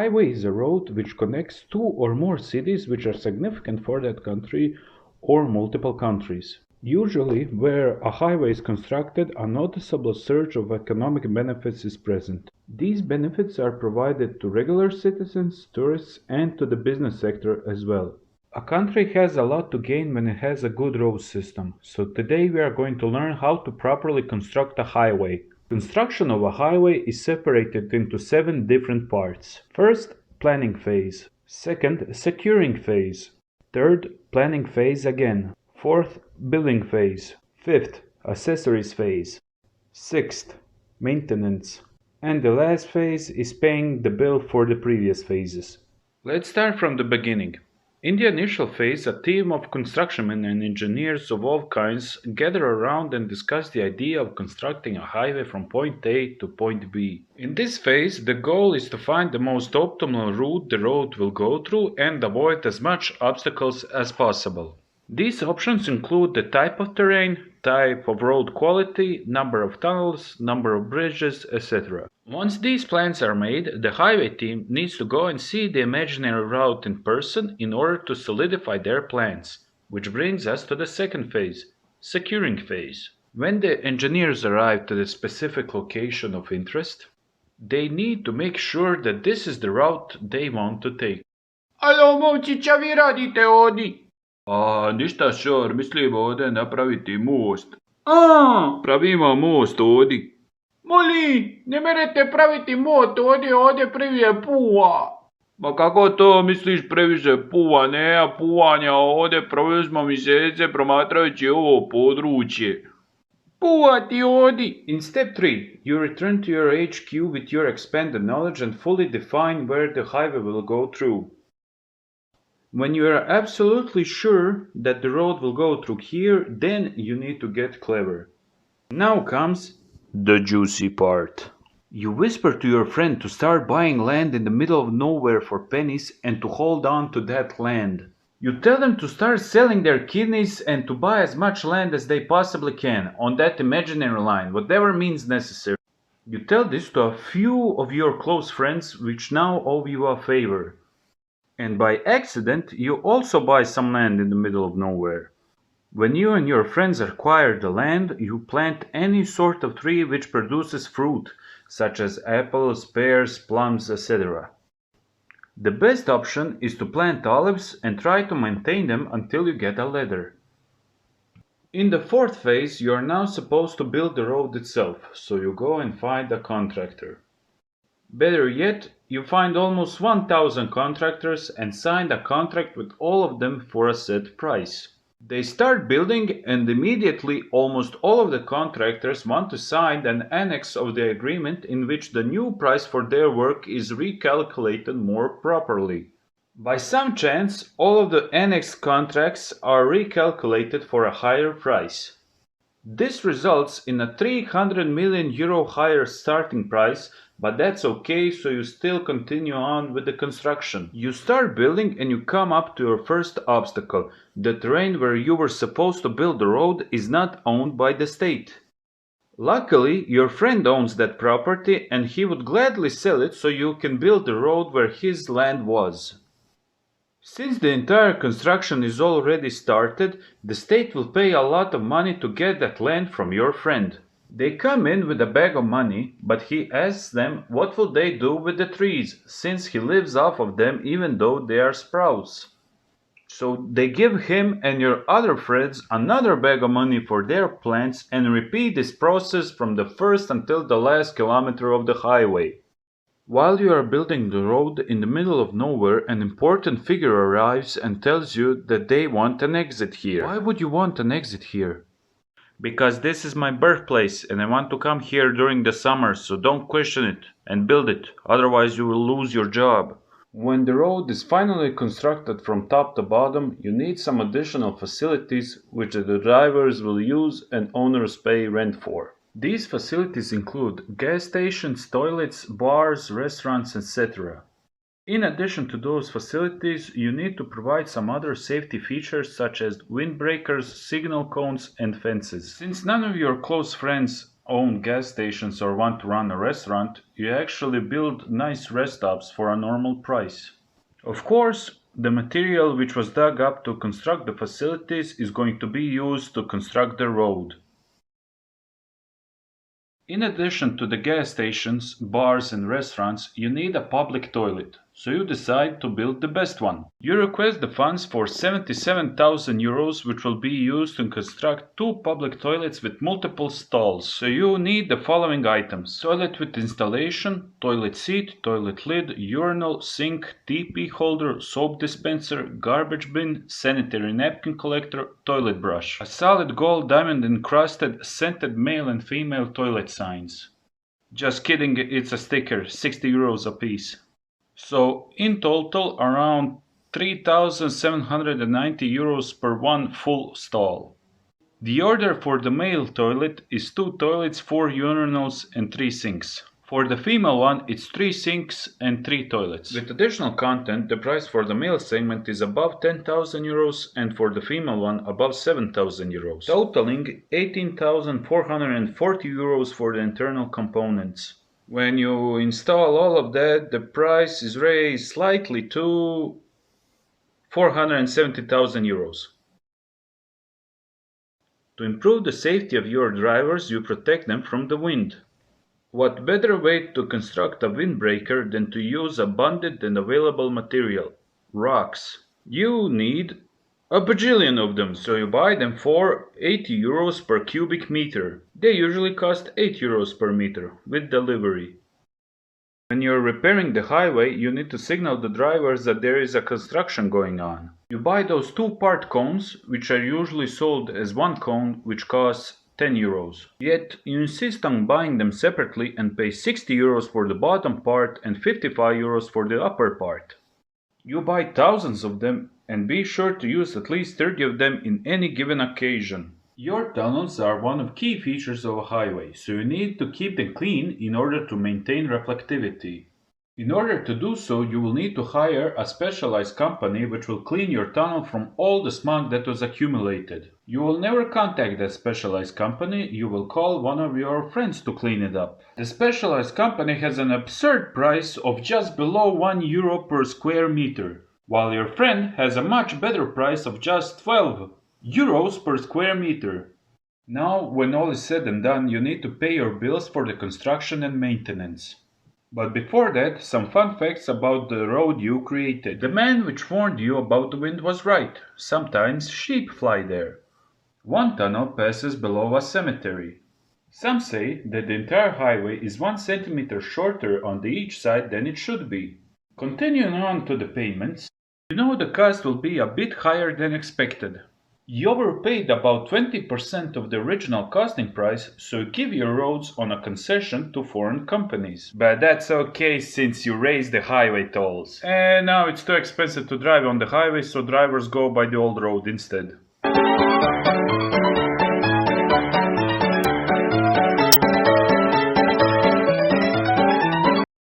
highway is a road which connects two or more cities which are significant for that country or multiple countries. Usually, where a highway is constructed, a noticeable surge of economic benefits is present. These benefits are provided to regular citizens, tourists, and to the business sector as well. A country has a lot to gain when it has a good road system, so today we are going to learn how to properly construct a highway. Construction of a highway is separated into 7 different parts. First, planning phase. Second, securing phase. Third, planning phase again. Fourth, building phase. Fifth, accessories phase. Sixth, maintenance. And the last phase is paying the bill for the previous phases. Let's start from the beginning. In the initial phase, a team of constructionmen and engineers of all kinds gather around and discuss the idea of constructing a highway from point A to point B. In this phase, the goal is to find the most optimal route the road will go through and avoid as much obstacles as possible. These options include the type of terrain, type of road quality, number of tunnels, number of bridges, etc. Once these plans are made, the highway team needs to go and see the imaginary route in person in order to solidify their plans, which brings us to the second phase, securing phase. When the engineers arrive to the specific location of interest, they need to make sure that this is the route they want to take. Alo, momčića, vi radite ovdje? A, ništa šor, mislimo ovdje napraviti most. Pravimo most ovdje. Moli, ne merete praviti most ovdje prije puva. Ma kako to misliš previše puva? Nema puvanja ovdje, proveli smo mjesece promatrajući ovo područje. Puva ti ovdje. In step 3, you return to your HQ with your expanded knowledge and fully define where the highway will go through. When you are absolutely sure that the road will go through here, then you need to get clever. Now comes the juicy part. You whisper to your friend to start buying land in the middle of nowhere for pennies and to hold on to that land. You tell them to start selling their kidneys and to buy as much land as they possibly can on that imaginary line, whatever means necessary. You tell this to a few of your close friends, which now owe you a favor. And by accident, you also buy some land in the middle of nowhere. When you and your friends acquire the land, you plant any sort of tree which produces fruit, such as apples, pears, plums, etc. The best option is to plant olives and try to maintain them until you get a ladder. In the fourth phase, you are now supposed to build the road itself, so you go and find a contractor. Better yet, you find almost 1,000 contractors and sign a contract with all of them for a set price. They start building and immediately almost all of the contractors want to sign an annex of the agreement in which the new price for their work is recalculated more properly. By some chance, all of the annexed contracts are recalculated for a higher price. This results in a 300 million euro higher starting price, but that's okay, so you still continue on with the construction. You start building and you come up to your first obstacle. The terrain where you were supposed to build the road is not owned by the state. Luckily, your friend owns that property and he would gladly sell it so you can build the road where his land was. Since the entire construction is already started, the state will pay a lot of money to get that land from your friend. They come in with a bag of money, but he asks them what will they do with the trees, since he lives off of them even though they are sprouts. So they give him and your other friends another bag of money for their plants and repeat this process from the first until the last kilometer of the highway. While you are building the road in the middle of nowhere, an important figure arrives and tells you that they want an exit here. Why would you want an exit here? Because this is my birthplace and I want to come here during the summer, so don't question it and build it, otherwise you will lose your job. When the road is finally constructed from top to bottom, you need some additional facilities which the drivers will use and owners pay rent for. These facilities include gas stations, toilets, bars, restaurants, etc. In addition to those facilities, you need to provide some other safety features such as windbreakers, signal cones, and fences. Since none of your close friends own gas stations or want to run a restaurant, you actually build nice rest stops for a normal price. Of course, the material which was dug up to construct the facilities is going to be used to construct the road. In addition to the gas stations, bars and restaurants, you need a public toilet, so you decide to build the best one. You request the funds for 77,000 euros, which will be used to construct 2 public toilets with multiple stalls. So you need the following items: toilet with installation, toilet seat, toilet lid, urinal, sink, TP holder, soap dispenser, garbage bin, sanitary napkin collector, toilet brush. A solid gold diamond encrusted scented male and female toilet signs. Just kidding, it's a sticker, 60 euros a piece. So in total around 3,790 euros per one full stall. The order for the male toilet is 2 toilets, 4 urinals and 3 sinks. For the female one, it's 3 sinks and 3 toilets. With additional content, the price for the male segment is above 10,000 euros and for the female one above 7,000 euros, totaling 18,440 euros for the internal components. When you install all of that, the price is raised slightly to 470,000 euros. To improve the safety of your drivers, you protect them from the wind. What better way to construct a windbreaker than to use abundant and available material, rocks. You need a bajillion of them, so you buy them for 80 euros per cubic meter. They usually cost 8 euros per meter, with delivery. When you're repairing the highway, you need to signal the drivers that there is a construction going on. You buy those 2-part cones, which are usually sold as one cone, which costs 10 euros. Yet, you insist on buying them separately and pay 60 euros for the bottom part and 55 euros for the upper part. You buy thousands of them and be sure to use at least 30 of them in any given occasion. Your tunnels are one of key features of a highway, so you need to keep them clean in order to maintain reflectivity. In order to do so, you will need to hire a specialized company which will clean your tunnel from all the smog that was accumulated. You will never contact that specialized company, you will call one of your friends to clean it up. The specialized company has an absurd price of just below 1 euro per square meter, while your friend has a much better price of just 12 euros per square meter. Now, when all is said and done, you need to pay your bills for the construction and maintenance. But before that, some fun facts about the road you created. The man which warned you about the wind was right. Sometimes sheep fly there. One tunnel passes below a cemetery. Some say that the entire highway is 1 centimeter shorter on each side than it should be. Continuing on to the payments, you know the cost will be a bit higher than expected. You overpaid about 20% of the original costing price, so you give your roads on a concession to foreign companies. But that's okay since you raised the highway tolls. And now it's too expensive to drive on the highway, so drivers go by the old road instead.